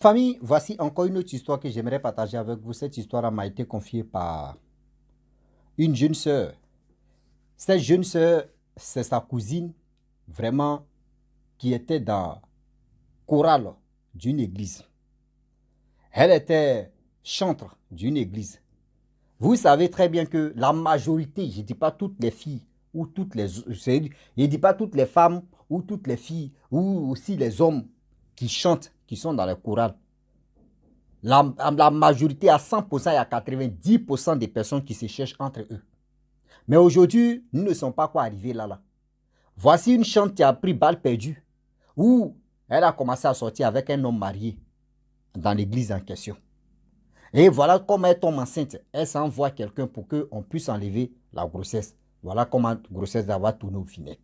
Famille, voici encore une autre histoire que j'aimerais partager avec vous. Cette histoire m'a été confiée par une jeune sœur. Cette jeune sœur, c'est sa cousine, vraiment, qui était dans chorale d'une église. Elle était chantre d'une église. Vous savez très bien que la majorité, je ne dis pas toutes les filles ou toutes les, je ne dis pas toutes les femmes ou toutes les filles ou aussi les hommes qui chantent, qui sont dans les chorales. La majorité, à 100%, il y a 90% des personnes qui se cherchent entre eux. Mais aujourd'hui, nous ne sommes pas quoi arrivés là. Voici une chante qui a pris balle perdue, où elle a commencé à sortir avec un homme marié dans l'église en question. Et voilà comment elle tombe enceinte. Elle s'envoie quelqu'un pour qu'on puisse enlever la grossesse. Voilà comment la grossesse va tourner au vinaigre.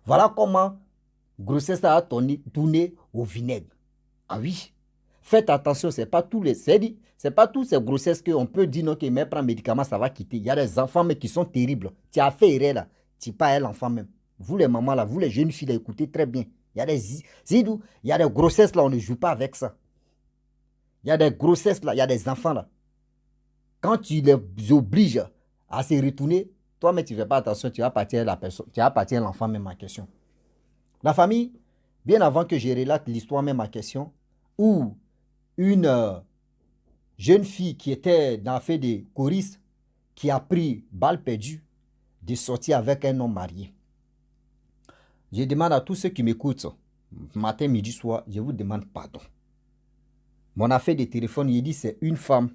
Voilà comment grossesse a tourné au vinaigre. Ah oui. Faites attention, c'est pas tous les c'est pas toutes ces grossesses qu'on peut dire non, que mais prend médicament, ça va quitter. Il y a des enfants mais qui sont terribles. Tu as fait erreur là. Tu pas elle l'enfant même. Vous les mamans là, vous les jeunes filles, là, écoutez très bien. Il y a des il y a des grossesses là, on ne joue pas avec ça. Il y a des grossesses là, il y a des enfants là. Quand tu les obliges à se retourner, toi mais tu ne fais pas attention, tu vas partir la personne, tu vas partir l'enfant même en question. La famille, bien avant que je relate l'histoire même en question, où une jeune fille qui était dans la fête des choristes, qui a pris balle perdue, de sortir avec un homme marié. Je demande à tous ceux qui m'écoutent, matin, midi, soir, je vous demande pardon. Mon affaire de téléphone, il dit c'est une femme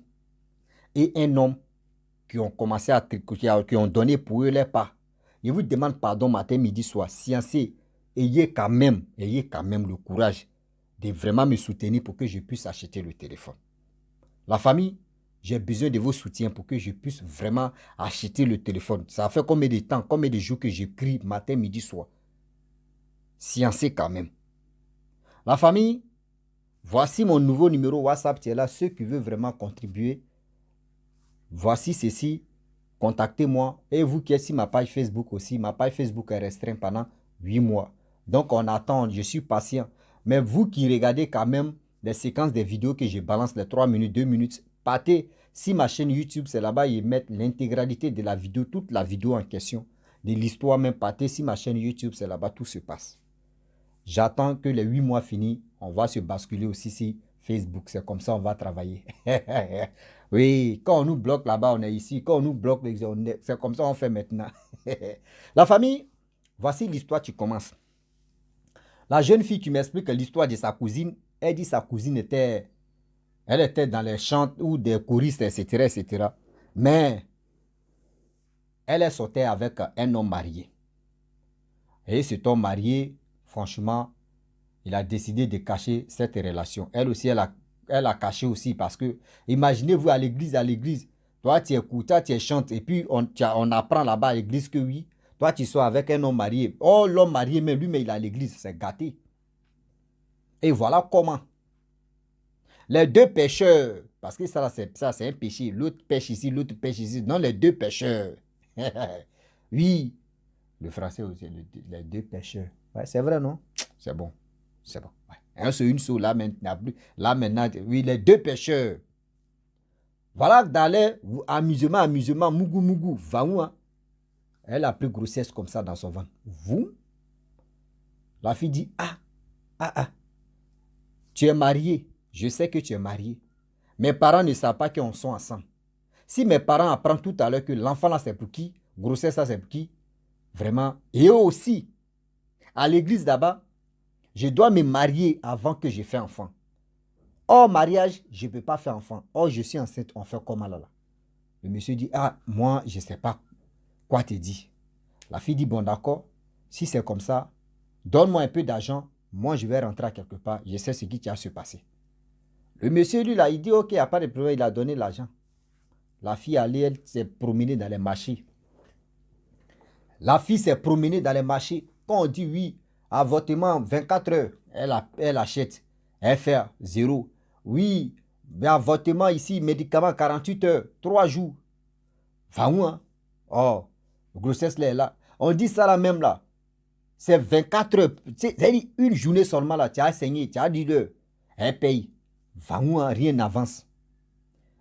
et un homme qui ont commencé à qui ont donné pour eux les pas. Je vous demande pardon matin, midi, soir. Sciencez, ayez quand même le courage de vraiment me soutenir pour que je puisse acheter le téléphone. La famille, j'ai besoin de vos soutiens pour que je puisse vraiment acheter le téléphone. Ça fait combien de temps, combien de jours que j'écris matin, midi, soir. Sciencez quand même. La famille, voici mon nouveau numéro WhatsApp. Tu es là, ceux qui veulent vraiment contribuer. Voici ceci. Contactez-moi. Et vous qui êtes sur ma page Facebook aussi. Ma page Facebook est restreinte pendant 8 mois. Donc on attend, je suis patient. Mais vous qui regardez quand même les séquences des vidéos que je balance, les 3 minutes, 2 minutes, partez. Si ma chaîne YouTube, c'est là-bas, ils mettent l'intégralité de la vidéo, toute la vidéo en question, de l'histoire même, partez. Si ma chaîne YouTube, c'est là-bas, tout se passe. J'attends que les 8 mois finis, on va se basculer aussi sur Facebook. C'est comme ça on va travailler. Oui, quand on nous bloque là-bas, on est ici. Quand on nous bloque, c'est comme ça on fait maintenant. La famille, voici l'histoire qui commence. La jeune fille qui m'explique l'histoire de sa cousine, elle dit sa cousine elle était dans les chants ou des choristes, etc., etc. Mais elle sortait avec un homme marié. Et cet homme marié, franchement, il a décidé de cacher cette relation. Elle aussi, elle a caché aussi parce que, imaginez-vous à l'église, toi tu écoutes, toi tu chantes et puis on apprend là-bas à l'église que oui, toi tu sois avec un homme marié. Oh, l'homme marié, mais lui, mais il est à l'église, c'est gâté. Et voilà comment. Les deux pécheurs, parce que ça c'est un péché, l'autre pêche ici, l'autre pêche ici, non, les deux pécheurs. Oui, le français aussi, les deux pécheurs. Ouais, c'est vrai, non? C'est bon. C'est bon. Ouais. Un seul, une seule, là maintenant, oui, les deux pêcheurs. Voilà, dans les amusement, mougou, vaoua. Elle a pris grossesse comme ça dans son ventre. Vous? La fille dit, tu es marié. Je sais que tu es marié. Mes parents ne savent pas qu'on sont ensemble. Si mes parents apprennent tout à l'heure que l'enfant là c'est pour qui, grossesse là c'est pour qui, vraiment, et eux aussi, à l'église là-bas, je dois me marier avant que je fasse enfant. Hors mariage, je ne peux pas faire enfant. Or, je suis enceinte, on fait comment là? Le monsieur dit, moi, je ne sais pas quoi te dire. La fille dit, bon, d'accord, si c'est comme ça, donne-moi un peu d'argent, moi, je vais rentrer à quelque part, je sais ce qui va se passer. Le monsieur, lui, là, il dit, ok, il n'y a pas de problème, il a donné l'argent. La fille allait, elle s'est promenée dans les marchés. La fille s'est promenée dans les marchés. Quand on dit oui, avortement 24 heures, elle achète. Elle fait 0. Oui, mais avortement ici, médicament 48 heures, 3 jours. Va où, hein? Oh, grossesse là, là. On dit ça là même là. C'est 24 heures. C'est une journée seulement là. Tu as saigné, tu as dit l'heure. Elle paye. Vangoua, rien n'avance.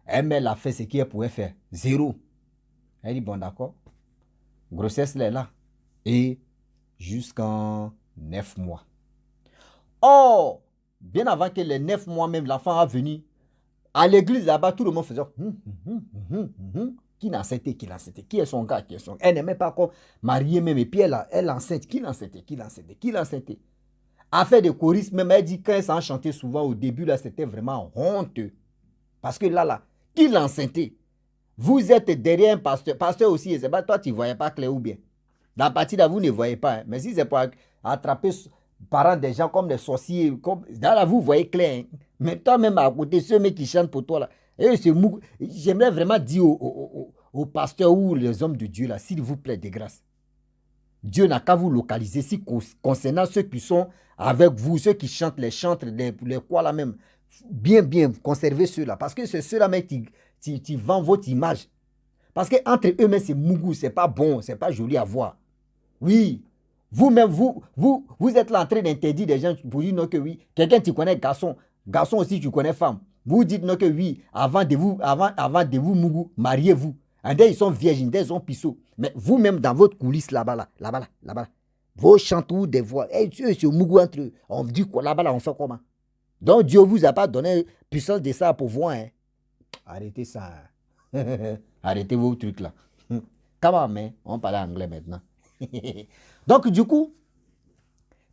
Elle met a fait ce qu'elle pouvait faire. Zéro. Elle dit, bon d'accord. Grossesse là est là. Et jusqu'en 9 mois. Oh, bien avant que les 9 mois même, l'enfant a venu. À l'église là-bas, tout le monde faisait qui l'enceinte, qui est son gars, qui est son gars. Elle n'aimait pas encore marier même. Et puis elle enceinte, qui l'enceinte. A fait des choristes, même elle dit quand elle s'en chantait souvent au début, là, c'était vraiment honteux. Parce que là, qui l'enceinte? Vous êtes derrière un pasteur. Pasteur aussi, c'est pas toi, tu ne voyais pas clair ou bien. Dans la partie là, vous ne voyez pas. Hein. Mais si c'est pour attraper parents des gens comme des sorciers, comme, là, vous voyez clair. Hein. Mais toi-même à côté, ceux qui chantent pour toi là, j'aimerais vraiment dire aux pasteurs ou les hommes de Dieu là, s'il vous plaît, de grâce. Dieu n'a qu'à vous localiser si concernant ceux qui sont avec vous, ceux qui chantent les chantres, les quoi là même. Bien, conservez ceux-là. Parce que c'est ceux-là même qui vendent votre image. Parce qu'entre eux-mêmes, c'est mougou, c'est pas bon, c'est pas joli à voir. Oui. Vous-même, vous êtes là en train d'interdire des gens pour dire non que oui. Quelqu'un tu connais garçon aussi tu connais femme. Vous dites non que oui, avant de vous mougou, mariez-vous. Ils sont vierges, ils sont pisseaux. Mais vous-même dans votre coulisse là-bas, vos chanteurs des voix, c'est mougou entre eux. On dit quoi là-bas, là, on fait comment? Donc Dieu vous a pas donné puissance de ça pour voir. Hein. Arrêtez ça. Arrêtez vos trucs là. Comment, mais on parle anglais maintenant. Donc, du coup,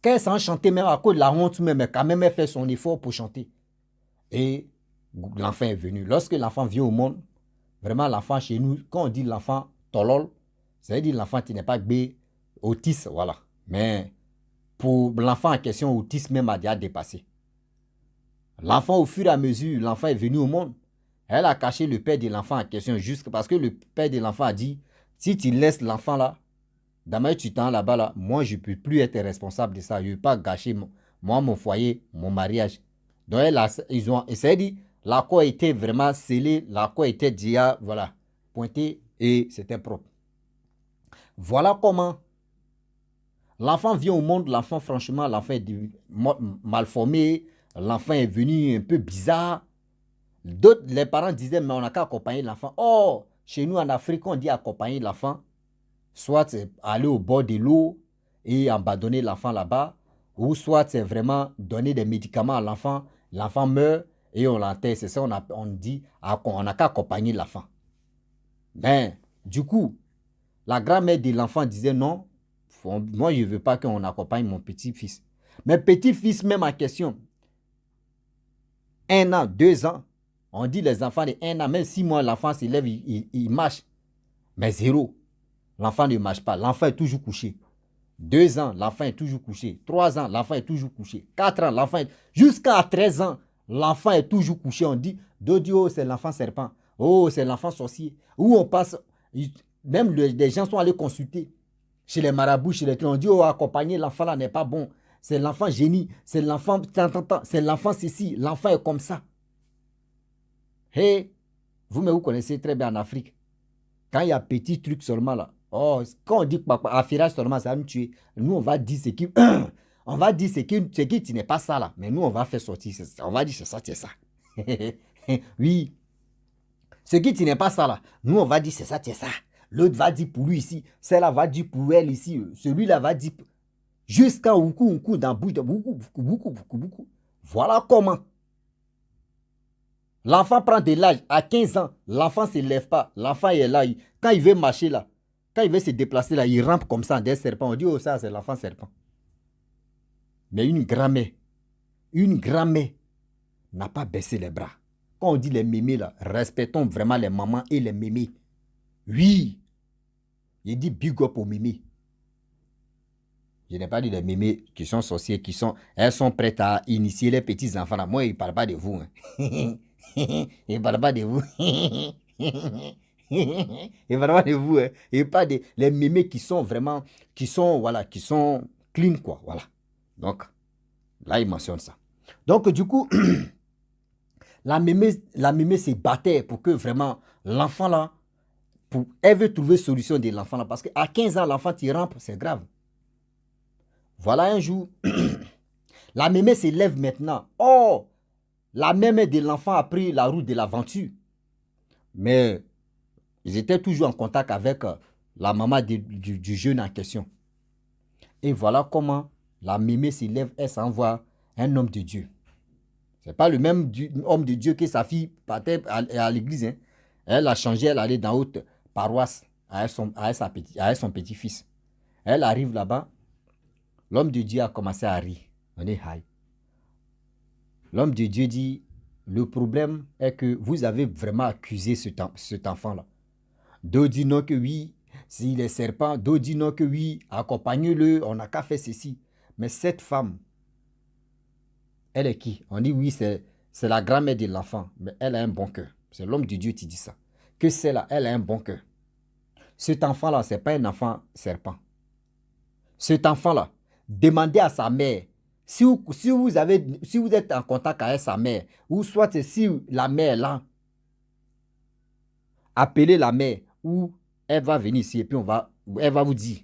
quand elle s'en chantait, même à cause de la honte, même, quand même, elle fait son effort pour chanter. Et l'enfant est venu. Lorsque l'enfant vient au monde, vraiment, l'enfant chez nous, quand on dit l'enfant tolol, ça veut dire l'enfant qui n'est pas bé, autiste, voilà. Mais pour l'enfant en question, autisme même a déjà dépassé. L'enfant, au fur et à mesure, l'enfant est venu au monde. Elle a caché le père de l'enfant en question, juste parce que le père de l'enfant a dit, si tu laisses l'enfant là, dans tu temps là-bas, là, moi, je ne peux plus être responsable de ça. Je ne veux pas gâcher mon foyer, mon mariage. Donc, ils ont essayé, l'accord était vraiment scellé, l'accord était déjà, voilà, pointé et c'était propre. Voilà comment l'enfant vient au monde, l'enfant, franchement, l'enfant est mal formé, l'enfant est venu un peu bizarre. D'autres, les parents disaient, mais on n'a qu'à accompagner l'enfant. Oh, chez nous en Afrique, on dit accompagner l'enfant. Soit c'est aller au bord de l'eau et abandonner l'enfant là-bas, ou soit c'est vraiment donner des médicaments à l'enfant, l'enfant meurt et on l'enterre. C'est ça, on dit, on n'a qu'à accompagner l'enfant. Mais, du coup, la grand-mère de l'enfant disait non, moi je ne veux pas qu'on accompagne mon petit-fils. Mais petit-fils même en question, 1 an, 2 ans, on dit les enfants de 1 an, même 6 mois, l'enfant s'élève, il marche, mais zéro. L'enfant ne marche pas. L'enfant est toujours couché. 2 ans, l'enfant est toujours couché. 3 ans, l'enfant est toujours couché. 4 ans, l'enfant est... Jusqu'à 13 ans, l'enfant est toujours couché. On dit, Dodio, c'est l'enfant serpent. Oh, c'est l'enfant sorcier. Où on passe... Même des gens sont allés consulter chez les marabouts, chez les clients. On dit, oh, accompagner l'enfant là n'est pas bon. C'est l'enfant génie. C'est l'enfant... C'est l'enfant ceci. L'enfant est comme ça. Hey, vous connaissez très bien en Afrique. Quand il y a petit truc seulement là, oh, quand on dit affirage seulement, ça va nous tuer. Nous, on va dire ce qui... on va dire ce qui n'est pas ça là. Mais nous, on va faire sortir. On va dire c'est ça, c'est ça. Oui. Ce qui n'est pas ça là. Nous, on va dire c'est ça, c'est ça. L'autre va dire pour lui ici. Celle-là va dire pour elle ici. Celui-là va dire... Jusqu'à Oukou, dans bouche de beaucoup. Voilà comment. L'enfant prend de l'âge à 15 ans. L'enfant ne se lève pas. L'enfant est là. Quand il veut marcher là, quand il veut se déplacer là, il rampe comme ça des serpents. On dit, oh ça, c'est l'enfant serpent. Mais une grand-mère n'a pas baissé les bras. Quand on dit les mémés là, respectons vraiment les mamans et les mémés. Oui. Il dit big up aux mémés. Je n'ai pas dit les mémés qui sont sorciers, elles sont prêtes à initier les petits enfants là. Moi, il ne parle pas de vous. Hein. Il ne parle pas de vous. Il ne parle pas de vous. Hein. Il parle de les mémés qui sont vraiment, qui sont clean quoi. Voilà. Donc, là, il mentionne ça. Donc, du coup, la mémé se battait pour que vraiment l'enfant là, elle veut trouver solution de l'enfant là. Parce qu'à 15 ans, l'enfant qui rampe, c'est grave. Voilà un jour, la mémé se lève maintenant. Oh, La mère de l'enfant a pris la route de l'aventure. Mais ils étaient toujours en contact avec la maman du jeune en question. Et voilà comment la mémé s'élève, elle s'envoie un homme de Dieu. Ce n'est pas le même homme de Dieu que sa fille partait à l'église. Hein. Elle a changé, elle allait dans haute paroisse avec son petit-fils. Elle arrive là-bas, l'homme de Dieu a commencé à rire. On est high. L'homme de Dieu dit, le problème est que vous avez vraiment accusé cet enfant-là. D'autres disent non que oui, s'il est serpent. D'autres disent non que oui, accompagnez-le, on n'a qu'à faire ceci. Mais cette femme, elle est qui? On dit oui, c'est la grand-mère de l'enfant, mais elle a un bon cœur. C'est l'homme de Dieu qui dit ça. Que c'est là, elle a un bon cœur. Cet enfant-là, ce n'est pas un enfant serpent. Cet enfant-là, demandez à sa mère, si vous êtes en contact avec sa mère, ou soit si la mère est là, appelez la mère, ou elle va venir ici et puis elle va vous dire.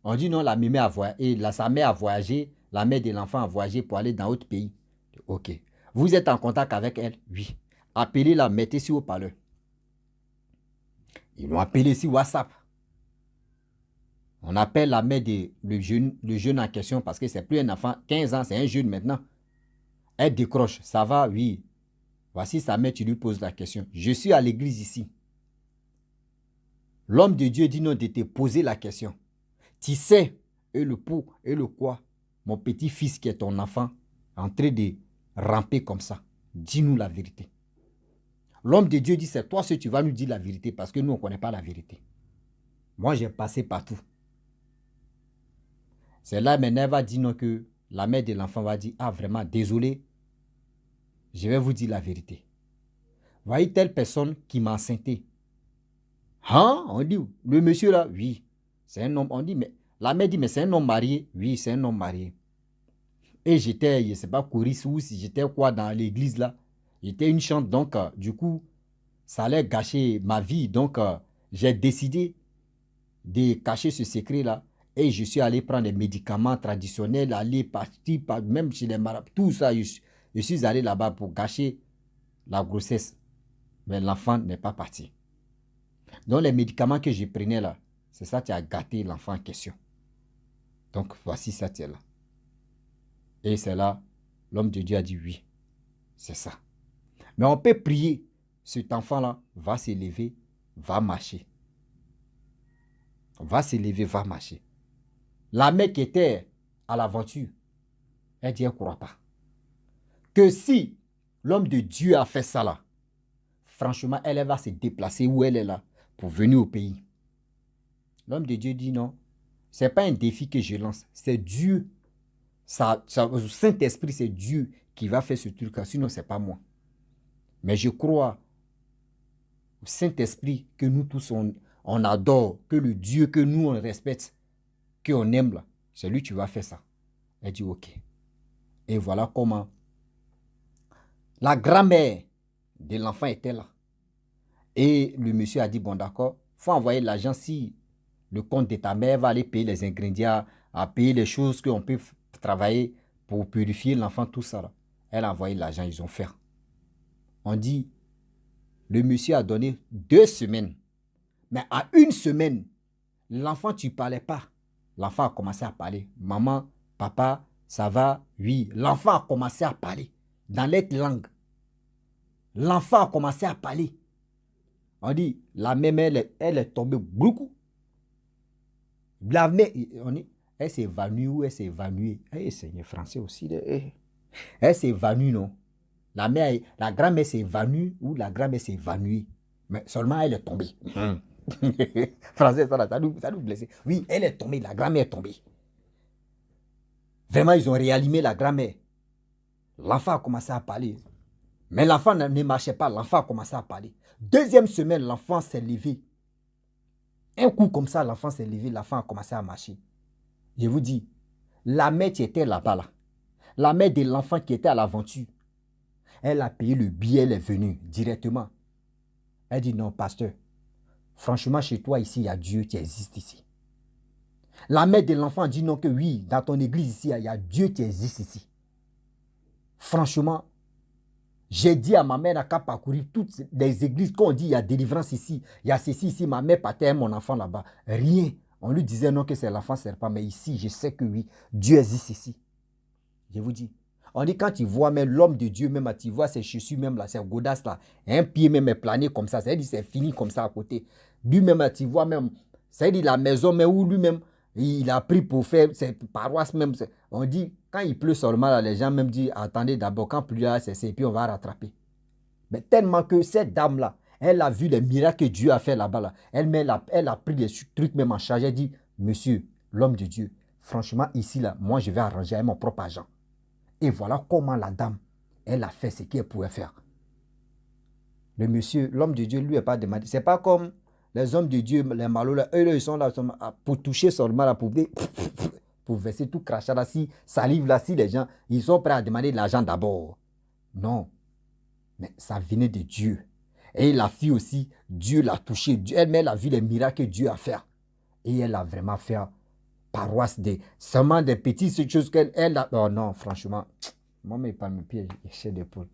On dit non, sa mère a voyagé, la mère de l'enfant a voyagé pour aller dans autre pays. Ok. Vous êtes en contact avec elle? Oui. Appelez-la, mettez sur haut-parleur. Ils l'ont appelé sur WhatsApp. On appelle la mère le jeune en question parce que c'est plus un enfant, 15 ans, c'est un jeune maintenant. Elle décroche, ça va, oui. Voici sa mère, tu lui poses la question. Je suis à l'église ici. L'homme de Dieu dit non de te poser la question. Tu sais, et le pour et le quoi, mon petit-fils qui est ton enfant, en train de ramper comme ça. Dis-nous la vérité. L'homme de Dieu dit, c'est toi tu vas nous dire la vérité parce que nous, on ne connaît pas la vérité. Moi, j'ai passé partout. C'est là maintenant, elle va dire non que la mère de l'enfant va dire, ah vraiment, désolé, je vais vous dire la vérité. Voyez telle personne qui m'a enceinté. Hein? On dit, le monsieur là, oui, c'est un homme. On dit, mais la mère dit, mais c'est un homme marié. Oui, c'est un homme marié. Et j'étais, je ne sais pas, choriste ou si j'étais quoi dans l'église là. J'étais une chante, donc du coup, ça allait gâcher ma vie. Donc, j'ai décidé de cacher ce secret-là. Et je suis allé prendre des médicaments traditionnels, aller partir, même chez les marabouts, tout ça. Je suis allé là-bas pour gâcher la grossesse. Mais l'enfant n'est pas parti. Donc, les médicaments que je prenais là, c'est ça qui a gâté l'enfant en question. Donc, voici ça qui est là. Et c'est là, l'homme de Dieu a dit oui, c'est ça. Mais on peut prier, cet enfant-là va s'élever, va marcher. Va s'élever, va marcher. La mère qui était à l'aventure, elle dit, elle ne croit pas. Que si l'homme de Dieu a fait ça là, franchement, elle va se déplacer où elle est là pour venir au pays. L'homme de Dieu dit non, ce n'est pas un défi que je lance, c'est Dieu. Le Saint-Esprit, c'est Dieu qui va faire ce truc-là, sinon ce n'est pas moi. Mais je crois au Saint-Esprit que nous tous on adore, que le Dieu que nous on respecte, qu'on aime là, c'est lui qui va faire ça. Elle dit ok. Et voilà comment la grand-mère de l'enfant était là. Et le monsieur a dit bon d'accord, il faut envoyer l'argent si le compte de ta mère va aller payer les ingrédients, à payer les choses qu'on peut travailler pour purifier l'enfant, tout ça là. Elle a envoyé l'argent, ils ont fait. On dit, le monsieur a donné 2 semaines. Mais à 1 semaine, l'enfant, tu ne parlais pas. L'enfant a commencé à parler. Maman, papa, ça va? Oui. L'enfant a commencé à parler dans l'autre langue. L'enfant a commencé à parler. On dit, la mère, elle est tombée beaucoup. La mère, on dit, elle s'est évanouie ou elle s'est évanouie. Eh, Seigneur français aussi. Elle s'est évanouie, non? La grand-mère s'est évanouie ou la grand-mère s'est évanouie. Mais seulement elle est tombée. Français, ça nous blesse. Oui, elle est tombée, la grand-mère est tombée. Vraiment, ils ont réanimé la grand-mère. L'enfant a commencé à parler. Mais l'enfant ne marchait pas, l'enfant a commencé à parler. 2e semaine, l'enfant s'est levé. Un coup comme ça, l'enfant s'est levé, l'enfant a commencé à marcher. Je vous dis, la mère qui était là-bas, là, la mère de l'enfant qui était à l'aventure, elle a payé le billet, elle est venue directement. Elle dit non, pasteur, franchement, chez toi ici, il y a Dieu qui existe ici. La mère de l'enfant dit non que oui, dans ton église ici, il y a Dieu qui existe ici. Franchement, J'ai dit à ma mère n'a qu'à parcourir toutes les églises. Quand on dit il y a délivrance ici, il y a ceci ici, ma mère partait mon enfant là-bas. Rien. On lui disait non que c'est l'enfant serpent, mais ici, je sais que oui, Dieu existe ici. Je vous dis. On dit quand tu vois même l'homme de Dieu, même tu vois ses chaussures même là, ses godasses là, un pied même est plané comme ça, c'est-à-dire c'est fini comme ça à côté. Lui-même, tu vois même, c'est-à-dire la maison mais où lui-même, il a pris pour faire ses paroisses même. On dit, quand il pleut seulement là, les gens même disent, attendez d'abord, quand pluie là, c'est puis on va rattraper. Mais tellement que cette dame-là, elle a vu les miracles que Dieu a fait là-bas. Là. Elle a pris des trucs même en charge. Elle dit, monsieur, l'homme de Dieu, franchement, ici, là, moi, je vais arranger avec mon propre argent. Et voilà comment la dame, elle a fait ce qu'elle pouvait faire. Le monsieur, l'homme de Dieu, lui, n'est pas demandé. Ce n'est pas comme les hommes de Dieu, les malheureux, là, eux, ils sont là pour toucher seulement la poubelle, pour verser tout crachat là, si salive là, si les gens, ils sont prêts à demander de l'argent d'abord. Non. Mais ça venait de Dieu. Et la fille aussi, Dieu l'a touchée. Elle a vu les miracles que Dieu a fait. Et elle a vraiment fait paroisse seulement des petites choses qu'elle a. Oh non, franchement. Moi, mais pas mes pieds, chez des poules.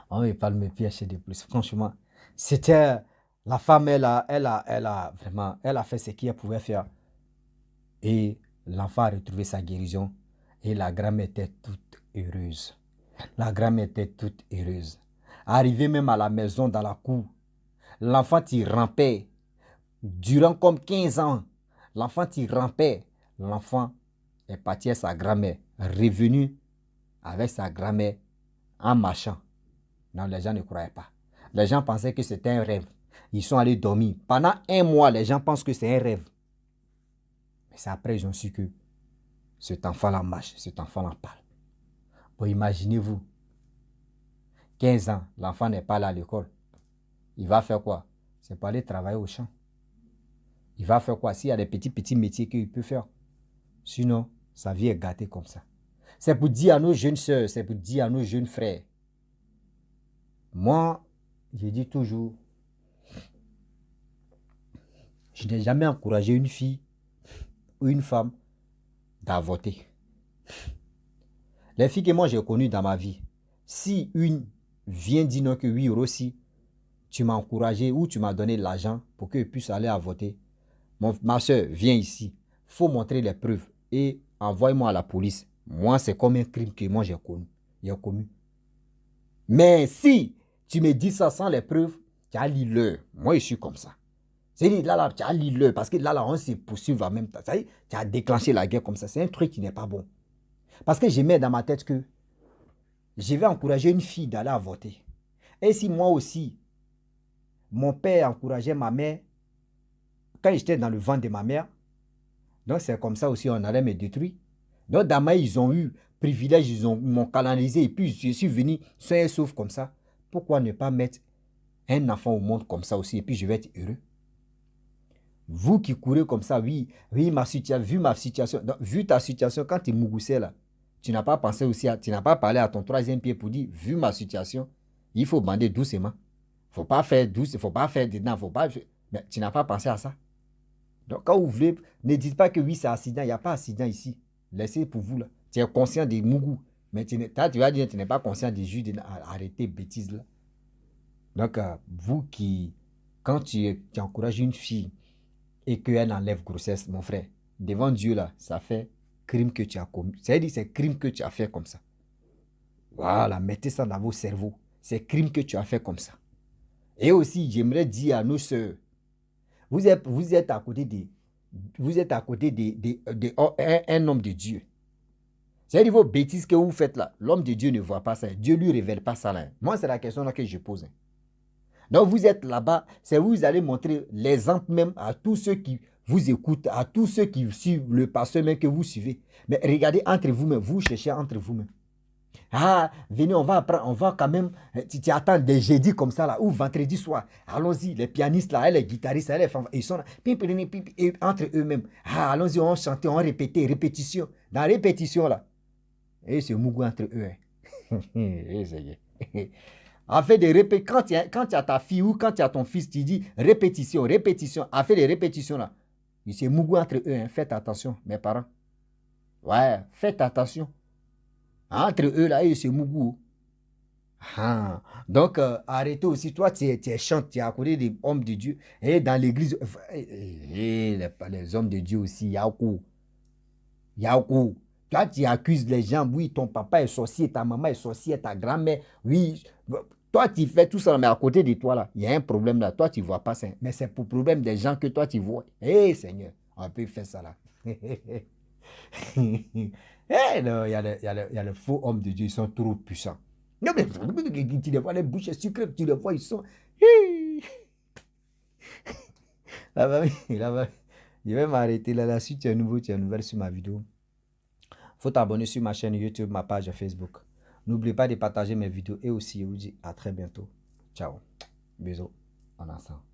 Moi, mais pas mes pieds, chez des poules. Franchement, c'était. La femme, elle a vraiment. Elle a fait ce qu'elle pouvait faire. Et l'enfant a retrouvé sa guérison. Et la grand-mère était toute heureuse. La grand-mère était toute heureuse. Arrivé même à la maison, dans la cour, l'enfant y rampait. Durant comme 15 ans, l'enfant y rampait. L'enfant est parti à sa grand-mère, revenu avec sa grand-mère en marchant. Non, les gens ne croyaient pas. Les gens pensaient que c'était un rêve. Ils sont allés dormir. Pendant un mois, les gens pensent que c'est un rêve. Mais c'est après ils ont su que cet enfant-là marche, cet enfant-là parle. Bon, imaginez-vous, 15 ans, l'enfant n'est pas là à l'école. Il va faire quoi? C'est pas aller travailler au champ. Il va faire quoi? S'il y a des petits métiers qu'il peut faire. Sinon, sa vie est gâtée comme ça. C'est pour dire à nos jeunes soeurs, c'est pour dire à nos jeunes frères. Moi, je dis toujours, je n'ai jamais encouragé une fille ou une femme d'avorter. Les filles que moi j'ai connues dans ma vie, si une vient dire non que oui, aussi, tu m'as encouragé ou tu m'as donné l'argent pour qu'elle puisse aller avorter, ma soeur, viens ici. Il faut montrer les preuves et envoie-moi à la police. Moi, c'est comme un crime que moi j'ai commis. Mais si tu me dis ça sans les preuves, tu as l'île. Moi, je suis comme ça. C'est là, tu as l'île parce que là, on se poursuit en même temps. Ça y est, tu as déclenché la guerre comme ça. C'est un truc qui n'est pas bon. Parce que je mets dans ma tête que je vais encourager une fille d'aller avorter. Et si moi aussi, mon père encourageait ma mère, quand j'étais dans le ventre de ma mère, donc c'est comme ça aussi on allait me détruire. Donc dans ma ils ont eu privilège, m'ont canalisé et puis je suis venu sain et sauf comme ça. Pourquoi ne pas mettre un enfant au monde comme ça aussi et puis je vais être heureux? Vous qui courez comme ça, oui, vu ma situation, donc, vu ta situation, quand tu es mougoussé là, tu n'as pas pensé aussi, tu n'as pas parlé à ton troisième pied pour dire, vu ma situation, il faut bander doucement. Il ne faut pas faire douce, il ne faut pas faire dedans, faut pas. Mais tu n'as pas pensé à ça. Donc, quand vous voulez, ne dites pas que oui, c'est accident. Il n'y a pas accident ici. Laissez pour vous là. Tu es conscient des mougous. Mais tu vas dire que tu n'es pas conscient des juges d'arrêter bêtises là. Donc, vous qui, quand tu encourages une fille et qu'elle enlève grossesse, mon frère, devant Dieu là, ça fait crime que tu as commis. C'est-à-dire c'est crime que tu as fait comme ça. Voilà, mettez ça dans vos cerveaux. C'est crime que tu as fait comme ça. Et aussi, j'aimerais dire à nos soeurs, vous êtes à côté un homme de Dieu. C'est-à-dire vos bêtises que vous faites là. L'homme de Dieu ne voit pas ça. Dieu ne lui révèle pas ça là. Moi, c'est la question là que je pose. Donc, vous êtes là-bas. C'est vous allez montrer l'exemple même à tous ceux qui vous écoutent, à tous ceux qui suivent le pasteur même que vous suivez. Mais regardez entre vous-même. Vous cherchez entre vous-même. Ah, venez, on va apprendre, on va quand même, tu attends des jeudis comme ça là, ou vendredi soir. Allons-y, les pianistes là, les guitaristes, les femmes, ils sont là, et entre eux-mêmes. Ah, allons-y, on chantait, on répétait, répétition. Dans la répétition là, et c'est mougou entre eux. En fait, quand tu as ta fille ou quand tu as ton fils, tu dis répétition, répétition. En fait, les répétitions là, c'est mougou entre eux. Hein. Faites attention, mes parents. Ouais, faites attention. Entre eux là, c'est mougou. Ah. Donc, arrêtez aussi. Toi, tu es chante, tu es à côté des hommes de Dieu. Et dans l'église, les hommes de Dieu aussi, Yaoukou. Yaoukou. Toi, tu accuses les gens. Oui, ton papa est sorcier, ta maman est sorcière, ta grand-mère. Oui. Toi, tu fais tout ça, mais à côté de toi, là, il y a un problème là. Toi, tu ne vois pas ça. Mais c'est pour le problème des gens que toi, tu vois. Hé, Seigneur, on peut faire ça là. Eh non, il y a les faux hommes de Dieu, ils sont trop puissants. Non, mais tu les vois, les bouches sucrées, tu les vois, ils sont. Là-bas, là-bas. Je vais m'arrêter là. Si tu es nouveau, tu es nouvelle sur ma vidéo. Faut t'abonner sur ma chaîne YouTube, ma page Facebook. N'oublie pas de partager mes vidéos et aussi, je vous dis à très bientôt. Ciao. Bisous. En ensemble.